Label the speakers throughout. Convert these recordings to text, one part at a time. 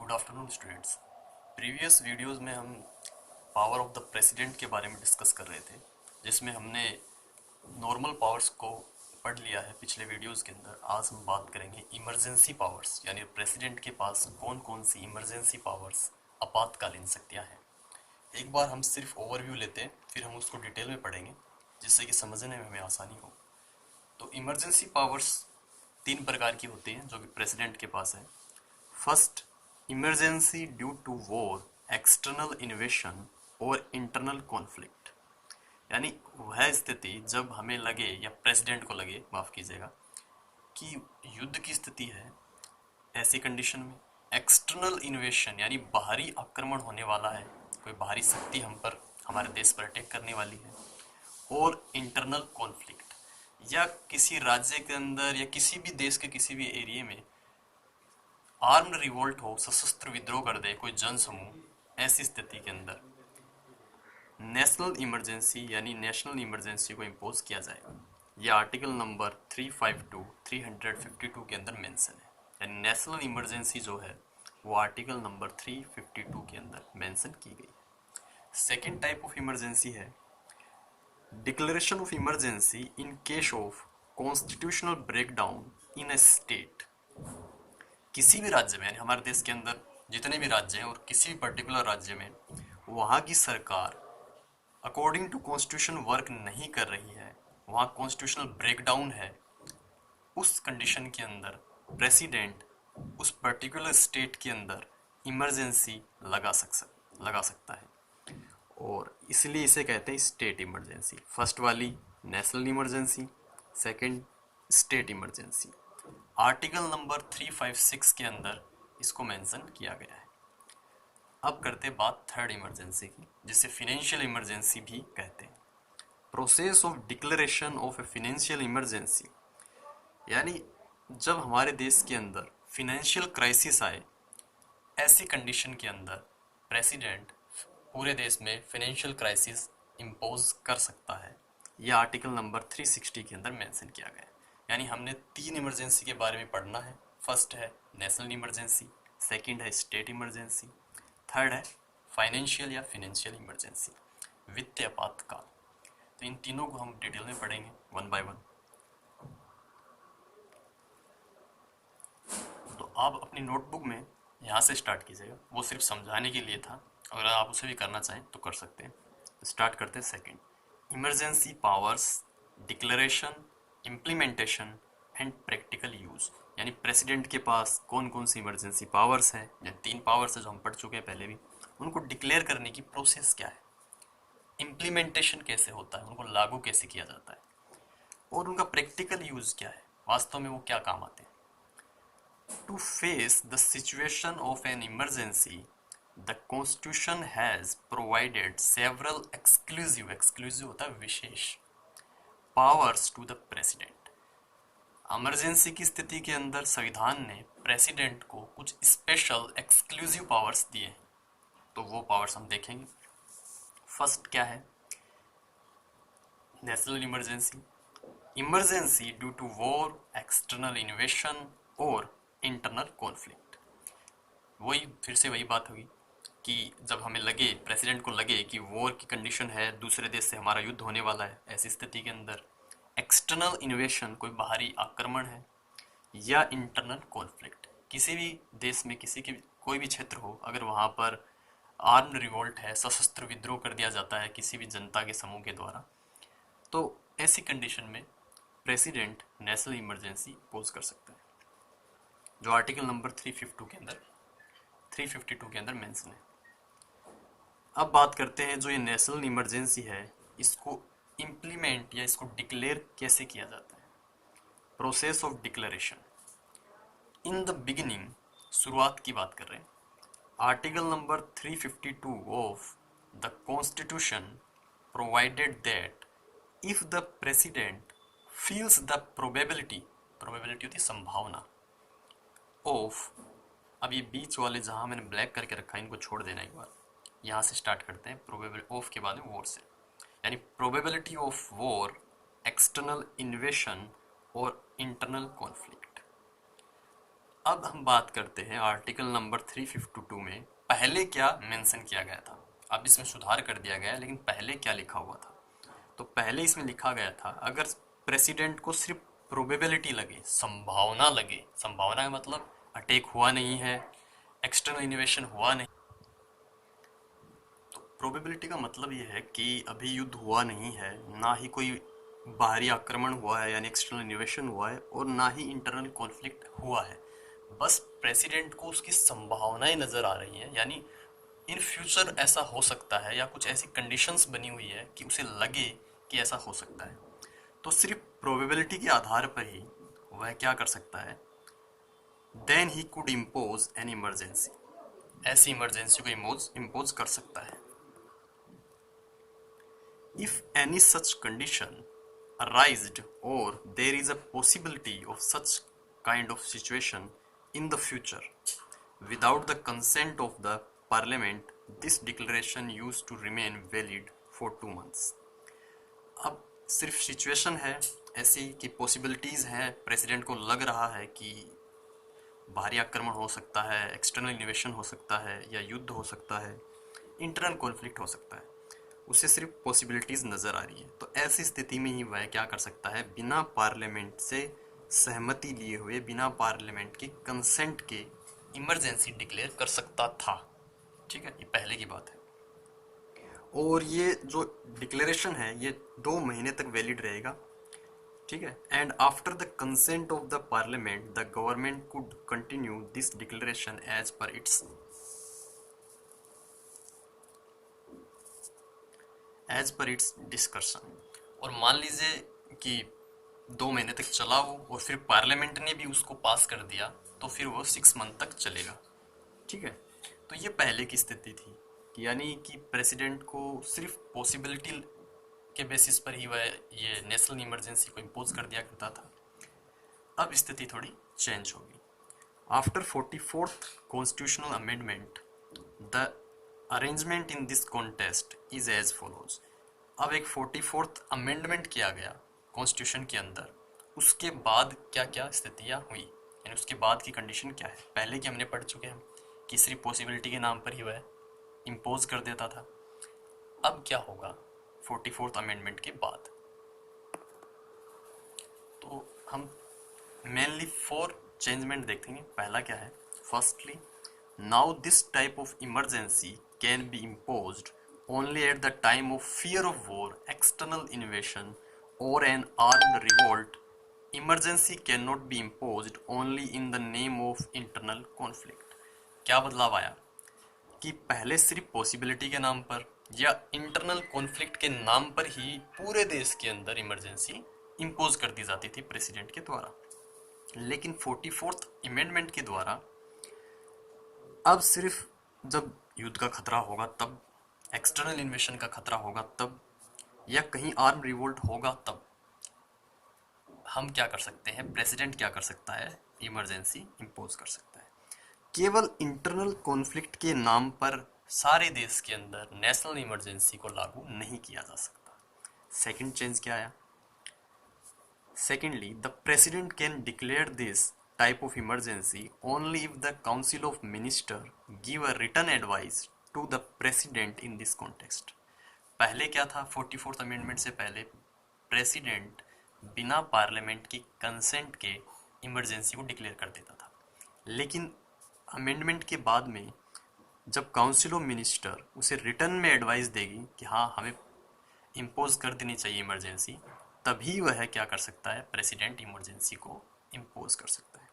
Speaker 1: Good afternoon students. Previous videos में हम power of the president के बारे में डिस्कस कर रहे थे, जिसमें हमने नॉर्मल पावर्स को पढ़ लिया है पिछले वीडियोस के अंदर। आज हम बात करेंगे इमरजेंसी पावर्स, यानी प्रेसिडेंट के पास कौन कौन सी इमरजेंसी पावर्स आपातकालीन शक्तियाँ हैं। एक बार हम सिर्फ ओवरव्यू लेते हैं, फिर हम उसको डिटेल में पढ़ेंगे जिससे कि समझने में हमें आसानी हो। तो इमरजेंसी पावर्स तीन प्रकार की होती हैं जो कि प्रेसिडेंट के पास है। First, emergency due to war, external invasion और इंटरनल कॉन्फ्लिक्ट, यानी वह स्थिति जब हमें लगे या प्रेसिडेंट को लगे, माफ कीजिएगा, कि युद्ध की स्थिति है। ऐसी कंडीशन में एक्सटर्नल इन्वेशन यानी बाहरी आक्रमण होने वाला है, कोई बाहरी शक्ति हम पर, हमारे देश पर अटैक करने वाली है। और इंटरनल कॉन्फ्लिक्ट, या किसी राज्य के अंदर या किसी भी देश के किसी भी एरिया में आर्म्ड रिवोल्ट हो, सशस्त्र विद्रोह कर दे कोई जन समूह। ऐसी स्थिति के अंदर नेशनल इमरजेंसी यानी नेशनल इमरजेंसी को इम्पोज किया जाएगा। यह आर्टिकल नंबर 352 के अंदर मेंशन है, यानी नेशनल इमरजेंसी जो है वो आर्टिकल नंबर 352 के अंदर मेंशन की गई है। सेकेंड टाइप ऑफ इमरजेंसी है declaration of emergency in case of constitutional breakdown in A state. किसी भी राज्य में, यानी हमारे देश के अंदर जितने भी राज्य हैं और किसी भी पर्टिकुलर राज्य में वहाँ की सरकार अकॉर्डिंग टू कॉन्स्टिट्यूशन वर्क नहीं कर रही है, वहाँ कॉन्स्टिट्यूशनल ब्रेकडाउन है, उस कंडीशन के अंदर प्रेसिडेंट उस पर्टिकुलर स्टेट के अंदर इमरजेंसी लगा सकता है, और इसलिए इसे कहते हैं स्टेट इमरजेंसी। फर्स्ट वाली national emergency, second state emergency. Article number 356 के अंदर इसको मेंशन किया गया है। अब करते बात थर्ड इमरजेंसी की, जिसे फिनेंशियल इमरजेंसी भी कहते हैं। Process of declaration of a financial emergency, यानी जब हमारे देश के अंदर फिनेंशियल क्राइसिस आए, ऐसी कंडीशन के अंदर प्रेसिडेंट पूरे देश में फिनेंशियल क्राइसिस इम्पोज कर सकता है। यह आर्टिकल नंबर 360 के अंदर मेंशन किया गया है। यानी हमने तीन इमरजेंसी के बारे में पढ़ना है। फर्स्ट है नेशनल इमरजेंसी, सेकंड है स्टेट इमरजेंसी, थर्ड है फाइनेंशियल या फिनेंशियल इमरजेंसी, वित्तीय आपातकाल। तो इन तीनों को हम डिटेल में पढ़ेंगे वन बाय वन। तो आप अपनी नोटबुक में यहाँ से स्टार्ट कीजिएगा, वो सिर्फ समझाने के लिए था, अगर आप उसे भी करना चाहें तो कर सकते हैं। स्टार्ट करते हैं second, emergency powers, declaration, implementation and practical use. यानी प्रेसिडेंट के पास कौन कौन सी इमरजेंसी पावर्स हैं, या तीन पावर्स है जो हम पढ़ चुके हैं पहले भी, उनको डिक्लेयर करने की प्रोसेस क्या है, इम्प्लीमेंटेशन कैसे होता है, उनको लागू कैसे किया जाता है, और उनका प्रैक्टिकल यूज क्या है, वास्तव में वो क्या काम आते हैं। To face the situation of an emergency, the constitution has provided several exclusive होता है विशेष, powers to the president. Emergency की स्थिति के अंदर संविधान ने प्रेसिडेंट को कुछ स्पेशल एक्सक्लूसिव पावर्स दिए हैं, तो वो पावर्स हम देखेंगे। फर्स्ट क्या है, national emergency, emergency due to war, external invasion और इंटरनल कॉन्फ्लिक्ट। वही फिर से वही बात होगी कि जब हमें लगे, प्रेसिडेंट को लगे कि वॉर की कंडीशन है, दूसरे देश से हमारा युद्ध होने वाला है, ऐसी स्थिति के अंदर एक्सटर्नल इन्वेशन कोई बाहरी आक्रमण है, या इंटरनल कॉन्फ्लिक्ट, किसी भी देश में किसी के कोई भी क्षेत्र हो, अगर वहाँ पर आर्म्ड रिवोल्ट है, सशस्त्र विद्रोह कर दिया जाता है किसी भी जनता के समूह के द्वारा, तो ऐसी कंडीशन में प्रेसिडेंट नेशनल इमरजेंसी पोज कर सकता है, जो आर्टिकल नंबर 352 के अंदर मेंशन है। अब बात करते हैं जो ये नेशनल इमरजेंसी है, इसको इम्प्लीमेंट या इसको डिक्लेयर कैसे किया जाता है। Process of declaration, in the beginning, शुरुआत की बात कर रहे हैं। Article number 352 of the constitution provided that if the president feels the probability होती संभावना ऑफ, अब ये बीच वाले जहां मैंने ब्लैक करके रखा है इनको छोड़ देना एक बार, यहाँ से स्टार्ट करते हैं प्रोबेबिलिटी ऑफ के बाद में वॉर से, यानी probability of war, external invasion और इंटरनल कॉन्फ्लिक्ट। अब हम बात करते हैं आर्टिकल नंबर 352 में पहले क्या मेंशन किया गया था। अब इसमें सुधार कर दिया गया है, लेकिन पहले क्या लिखा हुआ था। तो पहले इसमें लिखा गया था, अगर प्रेसिडेंट को सिर्फ प्रोबेबिलिटी लगे, संभावना लगे, संभावना का मतलब अटैक हुआ नहीं है, एक्सटर्नल इन्वेशन हुआ नहीं। तो प्रोबेबिलिटी का मतलब ये है कि अभी युद्ध हुआ नहीं है, ना ही कोई बाहरी आक्रमण हुआ है यानी एक्सटर्नल इन्वेशन हुआ है, और ना ही इंटरनल कॉन्फ्लिक्ट हुआ है। बस प्रेसिडेंट को उसकी संभावनाएं नजर आ रही हैं, यानी इन फ्यूचर ऐसा हो सकता है या कुछ ऐसी कंडीशंस बनी हुई है कि उसे लगे कि ऐसा हो सकता है। तो सिर्फ प्रोबेबिलिटी के आधार पर ही वह क्या कर सकता है, then he could impose an emergency, ऐसी इमरजेंसी को इम्पोज कर सकता है। If any such condition arised or there is a possibility of such kind of situation in the future without the consent of the parliament, this declaration used to remain valid for 2 months। अब सिर्फ situation है ऐसी कि possibilities हैं, president को लग रहा है कि बाहरी आक्रमण हो सकता है, एक्सटर्नल इन्वेशन हो सकता है, या युद्ध हो सकता है, इंटरनल कॉन्फ्लिक्ट हो सकता है, उसे सिर्फ पॉसिबिलिटीज़ नज़र आ रही है। तो ऐसी स्थिति में ही वह क्या कर सकता है, बिना पार्लियामेंट से सहमति लिए हुए, बिना पार्लियामेंट की कंसेंट के इमरजेंसी डिक्लेयर कर सकता था। ठीक है, ये पहले की बात है। और ये जो डिक्लेरेशन है ये 2 महीने तक वैलिड रहेगा। ठीक है, and after the consent of the parliament the government could continue this declaration as per its discussion. और मान लीजिए कि 2 महीने तक चला वो, और फिर पार्लियामेंट ने भी उसको पास कर दिया, तो फिर वो 6 मंथ तक चलेगा। ठीक है, तो ये पहले की स्थिति थी कि यानी कि प्रेसिडेंट को सिर्फ पॉसिबिलिटी के बेसिस पर ही वह ये नेशनल इमरजेंसी को इम्पोज कर दिया करता था। अब स्थिति थोड़ी चेंज होगी। After 44th constitutional amendment the arrangement in this contest is as follows. अब एक 44th अमेंडमेंट किया गया कॉन्स्टिट्यूशन के अंदर, उसके बाद क्या क्या स्थितियां हुई, यानी उसके बाद की कंडीशन क्या है। पहले की हमने पढ़ चुके हैं कि सिर्फ पॉसिबिलिटी के नाम पर ही वह इम्पोज कर देता था। अब क्या होगा 44th अमेंडमेंट के बाद, तो हम मेनली 4 चेंजमेंट देखेंगे। पहला क्या है, firstly now this type of emergency can be imposed only at the time of fear of war, external invasion, or an armed revolt. Emergency cannot be imposed only in the name of internal conflict। क्या बदलाव आया कि पहले सिर्फ possibility के नाम पर या इंटरनल कॉन्फ्लिक्ट के नाम पर ही पूरे देश के अंदर इमरजेंसी इम्पोज कर दी जाती थी प्रेसिडेंट के द्वारा, लेकिन 44th अमेंडमेंट के द्वारा अब सिर्फ जब युद्ध का खतरा होगा तब, एक्सटर्नल इन्वेशन का खतरा होगा तब, या कहीं आर्म रिवोल्ट होगा तब हम क्या कर सकते हैं, प्रेसिडेंट क्या कर सकता है, इमरजेंसी इम्पोज कर सकता है। केवल इंटरनल कॉन्फ्लिक्ट के नाम पर सारे देश के अंदर नेशनल इमरजेंसी को लागू नहीं किया जा सकता। सेकंड चेंज क्या आया, secondly the president can declare this type of emergency only if the council of minister give a written advice to the president in this context. पहले क्या था, 44th अमेंडमेंट से पहले प्रेसिडेंट बिना पार्लियामेंट की consent के इमरजेंसी को declare कर देता था, लेकिन अमेंडमेंट के बाद में जब काउंसिल ऑफ मिनिस्टर उसे रिटर्न में एडवाइस देगी कि हाँ हमें इम्पोज कर देनी चाहिए इमरजेंसी, तभी वह क्या कर सकता है, प्रेसिडेंट इमरजेंसी को इम्पोज कर सकता है।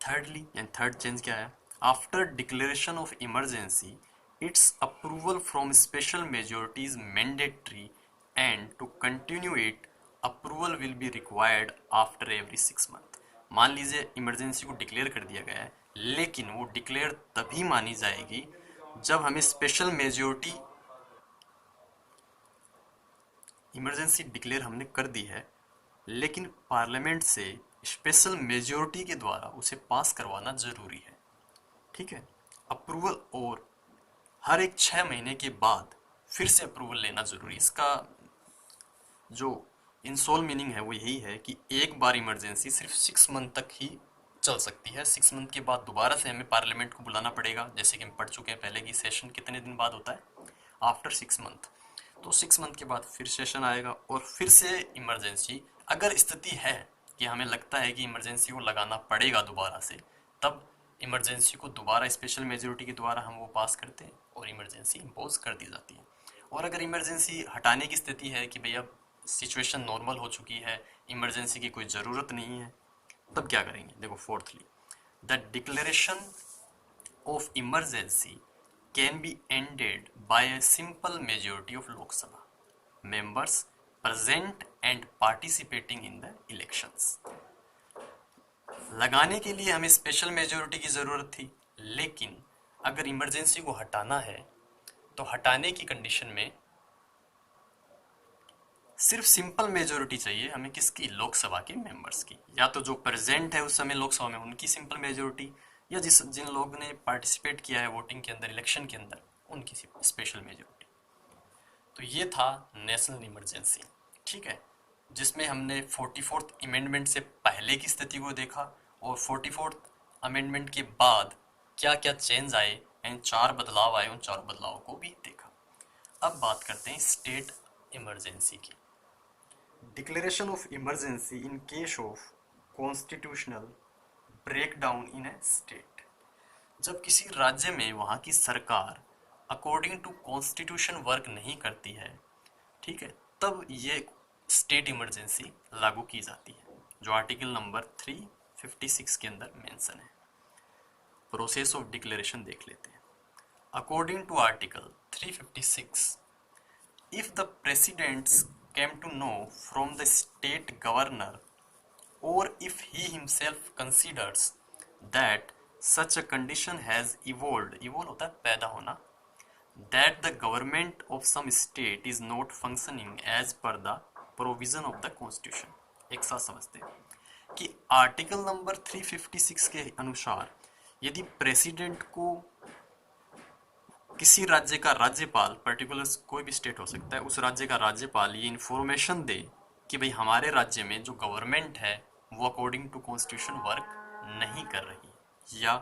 Speaker 1: थर्डली, एंड थर्ड चेंज क्या है, after declaration of emergency its approval from special majority is mandatory and to continue it approval will be required after every 6 month. मान लीजिए इमरजेंसी को डिक्लेयर कर दिया गया है, लेकिन वो डिक्लेयर तभी मानी जाएगी जब हमें स्पेशल मेजोरिटी, इमरजेंसी डिक्लेयर हमने कर दी है लेकिन पार्लियामेंट से स्पेशल मेजोरिटी के द्वारा उसे पास करवाना जरूरी है। ठीक है, अप्रूवल, और हर एक 6 महीने के बाद फिर से अप्रूवल लेना जरूरी। इसका जो इन सोल मीनिंग है वो यही है कि एक बार इमरजेंसी सिर्फ 6 मंथ तक ही चल सकती है। 6 मंथ के बाद दोबारा से हमें पार्लियामेंट को बुलाना पड़ेगा, जैसे कि हम पढ़ चुके हैं पहले की सेशन कितने दिन बाद होता है, आफ्टर 6 मंथ। तो 6 मंथ के बाद फिर सेशन आएगा और फिर से इमरजेंसी, अगर स्थिति है कि हमें लगता है कि इमरजेंसी को लगाना पड़ेगा दोबारा से, तब इमरजेंसी को दोबारा स्पेशल मेजोरिटी के द्वारा हम वो पास करते हैं और इमरजेंसी इम्पोज कर दी जाती है। और अगर इमरजेंसी हटाने की स्थिति है कि भाई अब सिचुएशन नॉर्मल हो चुकी है, इमरजेंसी की कोई ज़रूरत नहीं है, तब क्या करेंगे? देखो, fourthly, the declaration of emergency can be ended by a simple majority of Lok Sabha members present and participating in the elections। लगाने के लिए हमें स्पेशल मेजोरिटी की ज़रूरत थी, लेकिन अगर इमरजेंसी को हटाना है तो हटाने की कंडीशन में सिर्फ सिंपल मेजोरिटी चाहिए हमें। किसकी? लोकसभा के मेंबर्स की, या तो जो प्रेजेंट है उस समय लोकसभा में उनकी सिंपल मेजोरिटी, या जिन लोग ने पार्टिसिपेट किया है वोटिंग के अंदर, इलेक्शन के अंदर, उनकी स्पेशल मेजोरिटी। तो ये था नेशनल इमरजेंसी, ठीक है, जिसमें हमने 44th अमेंडमेंट से पहले की स्थिति को देखा और 44th अमेंडमेंट के बाद क्या क्या चेंज आए एंड 4 बदलाव आए, उन 4 बदलावों को भी देखा। अब बात करते हैं स्टेट इमरजेंसी की। Declaration of emergency in case of constitutional breakdown in A state. जब किसी राज्य में वहाँ की सरकार अकॉर्डिंग टू कॉन्स्टिट्यूशन वर्क नहीं करती है, ठीक है, तब ये स्टेट इमरजेंसी लागू की जाती है, जो आर्टिकल नंबर 356 के अंदर मेंशन है। प्रोसेस ऑफ डिक्लेरेशन देख लेते हैं। According to article 356, if the president came to know from the state governor or if he himself considers that such a condition has evolved होता है पैदा होना, that the government of some state is not functioning as per the provision of the constitution। एक साथ समझते हैं कि article number 356 के अनुसार यदि प्रेसिडेंट को किसी राज्य का राज्यपाल, पर्टिकुलर कोई भी स्टेट हो सकता है, उस राज्य का राज्यपाल ये इन्फॉर्मेशन दे कि भाई हमारे राज्य में जो गवर्नमेंट है वो अकॉर्डिंग टू कॉन्स्टिट्यूशन वर्क नहीं कर रही, या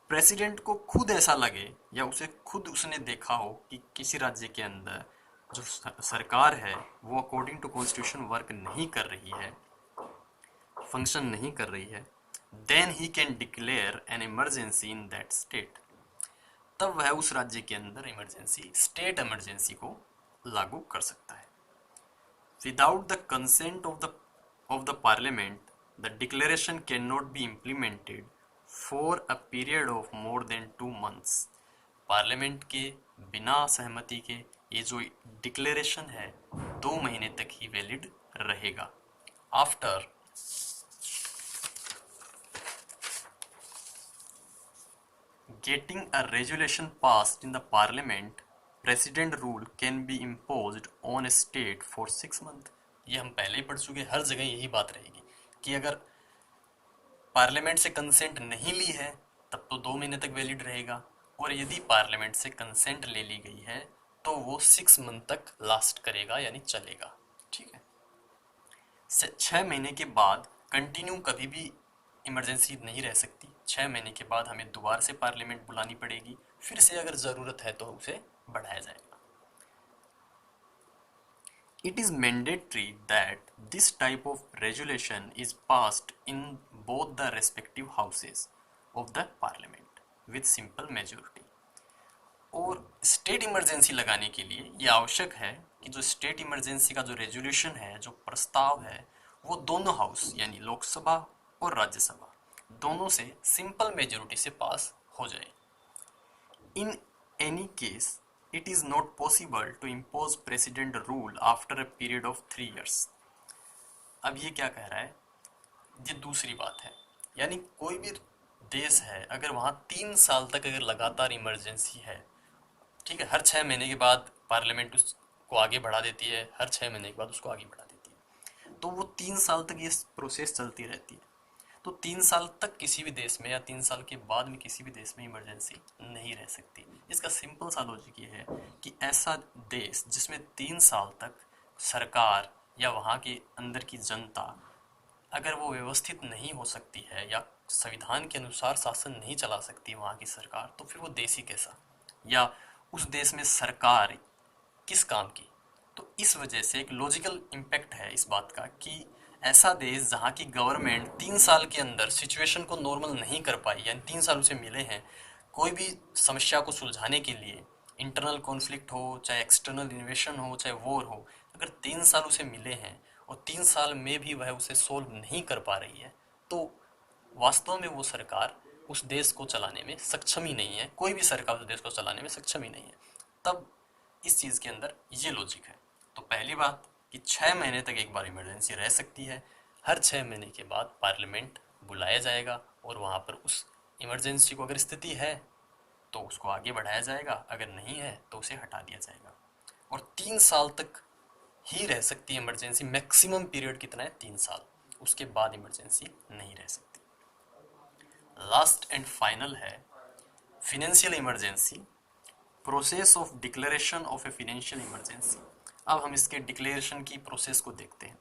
Speaker 1: प्रेसिडेंट को खुद ऐसा लगे या उसे खुद उसने देखा हो कि किसी राज्य के अंदर जो सरकार है वो अकॉर्डिंग टू कॉन्स्टिट्यूशन वर्क नहीं कर रही है, फंक्शन नहीं कर रही है, then he can declare an emergency in that state. तब वह उस राज्य के अंदर इमरजेंसी, स्टेट इमरजेंसी को लागू कर सकता है। Without the consent of the parliament the declaration can not be implemented for a period of more than 2 months। Parliament के बिना सहमति के ये जो डिक्लेरेशन है 2 महीने तक ही वैलिड रहेगा। After getting a resolution passed in the parliament, president rule can be imposed on a state for 6 months। ये हम पहले ही पढ़ चुके, हर जगह यही बात रहेगी कि अगर पार्लियामेंट से कंसेंट नहीं ली है तब तो 2 महीने तक वैलिड रहेगा, और यदि पार्लियामेंट से कंसेंट ले ली गई है तो वो 6 मंथ तक लास्ट करेगा, यानी चलेगा, ठीक है। 6 महीने के बाद कंटिन्यू कभी भी इमरजेंसी नहीं रह सकती। 6 महीने के बाद हमें दोबारा से पार्लियामेंट बुलानी पड़ेगी, फिर से अगर ज़रूरत है तो उसे बढ़ाया जाएगा। It is mandatory that this type of resolution is passed in both the respective houses of the parliament with simple majority। और स्टेट इमरजेंसी लगाने के लिए ये आवश्यक है कि जो स्टेट इमरजेंसी का जो रेजोल्यूशन है, जो प्रस्ताव है, वो दोनों हाउस यानी लोकसभा और राज्यसभा दोनों से सिंपल मेजोरिटी से पास हो जाए। In any case it is not possible to impose president rule after a period of 3 years। अब ये क्या कह रहा है? ये दूसरी बात है, यानी कोई भी देश है अगर वहाँ 3 साल तक अगर लगातार इमरजेंसी है, ठीक है, हर 6 महीने के बाद पार्लियामेंट उसको आगे बढ़ा देती है, हर 6 महीने के बाद उसको आगे बढ़ा देती है, तो वो 3 साल तक ये प्रोसेस चलती रहती है। तो 3 साल तक किसी भी देश में या 3 साल के बाद में किसी भी देश में इमरजेंसी नहीं रह सकती। इसका सिंपल सा लॉजिक ये है कि ऐसा देश जिसमें 3 साल तक सरकार या वहाँ के अंदर की जनता अगर वो व्यवस्थित नहीं हो सकती है या संविधान के अनुसार शासन नहीं चला सकती वहाँ की सरकार, तो फिर वो देश ही कैसा, या उस देश में सरकार किस काम की। तो इस वजह से एक लॉजिकल इम्पैक्ट है इस बात का कि ऐसा देश जहाँ की गवर्नमेंट 3 साल के अंदर सिचुएशन को नॉर्मल नहीं कर पाई, यानी 3 साल उसे मिले हैं कोई भी समस्या को सुलझाने के लिए, इंटरनल कॉन्फ्लिक्ट हो चाहे एक्सटर्नल इन्वेशन हो चाहे वॉर हो, अगर 3 साल उसे मिले हैं और 3 साल में भी वह उसे सोल्व नहीं कर पा रही है, तो वास्तव में वो सरकार उस देश को चलाने में सक्षम ही नहीं है, कोई भी सरकार उस देश को चलाने में सक्षम ही नहीं है। तब इस चीज़ के अंदर ये लॉजिक है। तो पहली बात कि 6 महीने तक एक बार इमरजेंसी रह सकती है, हर 6 महीने के बाद पार्लियामेंट बुलाया जाएगा और वहाँ पर उस इमरजेंसी को, अगर स्थिति है तो उसको आगे बढ़ाया जाएगा, अगर नहीं है तो उसे हटा दिया जाएगा। और 3 साल तक ही रह सकती है इमरजेंसी, मैक्सिमम पीरियड कितना है, 3 साल, उसके बाद इमरजेंसी नहीं रह सकती। लास्ट एंड फाइनल है financial emergency, process of declaration of a financial emergency. अब हम इसके डिक्लेरेशन की प्रोसेस को देखते हैं।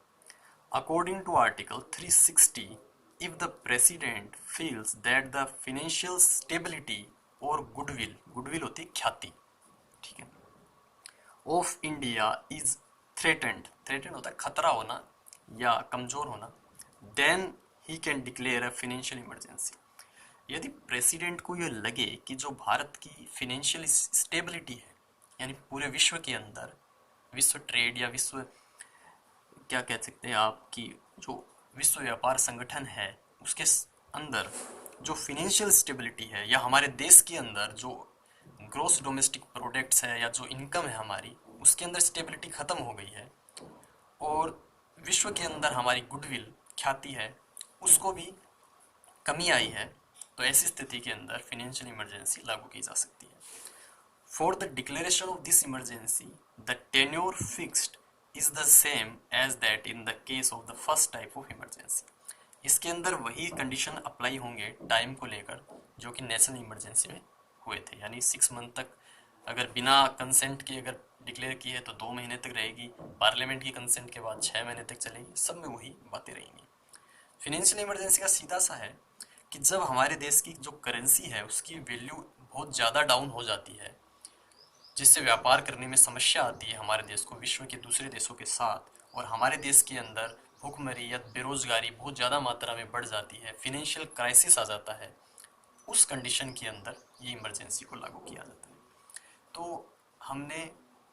Speaker 1: According to article 360, if the president feels that the financial stability और गुडविल, गुडविल होती है ख्याति, ठीक है, of India is threatened, threatened होता है खतरा होना या कमजोर होना, then he can declare a financial emergency. यदि प्रेसिडेंट को यह लगे कि जो भारत की फिनेंशियल स्टेबिलिटी है, यानी पूरे विश्व के अंदर, विश्व ट्रेड या विश्व, क्या कह सकते हैं आप, कि जो विश्व व्यापार संगठन है उसके अंदर जो फिनेंशियल स्टेबिलिटी है, या हमारे देश के अंदर जो ग्रोस डोमेस्टिक प्रोडक्ट्स है या जो इनकम है हमारी, उसके अंदर स्टेबिलिटी खत्म हो गई है, और विश्व के अंदर हमारी गुडविल, ख्याति है, उसको भी कमी आई है, तो ऐसी स्थिति के अंदर फिनेंशियल इमरजेंसी लागू की जा सकती है। For the declaration of this emergency the tenure fixed is the same as that in the case of the first type of emergency. इसके अंदर वही कंडीशन अप्लाई होंगे टाइम को लेकर जो कि नेशनल इमरजेंसी में हुए थे, यानी 6 मंथ तक अगर बिना कंसेंट के अगर डिक्लेयर की है तो 2 महीने तक रहेगी, पार्लियामेंट की कंसेंट के बाद 6 महीने तक चलेगी, सब में वही बातें रहेंगी। फिनेंशियल इमरजेंसी का सीधा सा है कि जब हमारे देश की जो करेंसी है उसकी वैल्यू बहुत ज़्यादा डाउन हो जाती है, जिससे व्यापार करने में समस्या आती है हमारे देश को विश्व के दूसरे देशों के साथ, और हमारे देश के अंदर भूखमरी या बेरोजगारी बहुत ज़्यादा मात्रा में बढ़ जाती है, फिनेंशियल क्राइसिस आ जाता है, उस कंडीशन के अंदर ये इमरजेंसी को लागू किया जाता है। तो हमने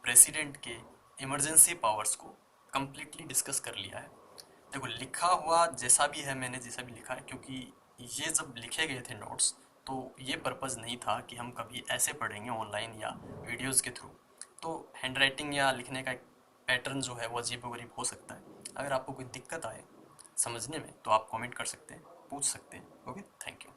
Speaker 1: प्रेसिडेंट के इमरजेंसी पावर्स को कम्प्लीटली डिस्कस कर लिया है। देखो लिखा हुआ जैसा भी है, मैंने जैसा भी लिखा है, क्योंकि ये जब लिखे गए थे नोट्स तो ये पर्पज़ नहीं था कि हम कभी ऐसे पढ़ेंगे ऑनलाइन या वीडियोस के थ्रू, तो हैंड राइटिंग या लिखने का एक पैटर्न जो है वो अजीबोगरीब हो सकता है। अगर आपको कोई दिक्कत आए समझने में तो आप कमेंट कर सकते हैं, पूछ सकते हैं। Okay, thank you.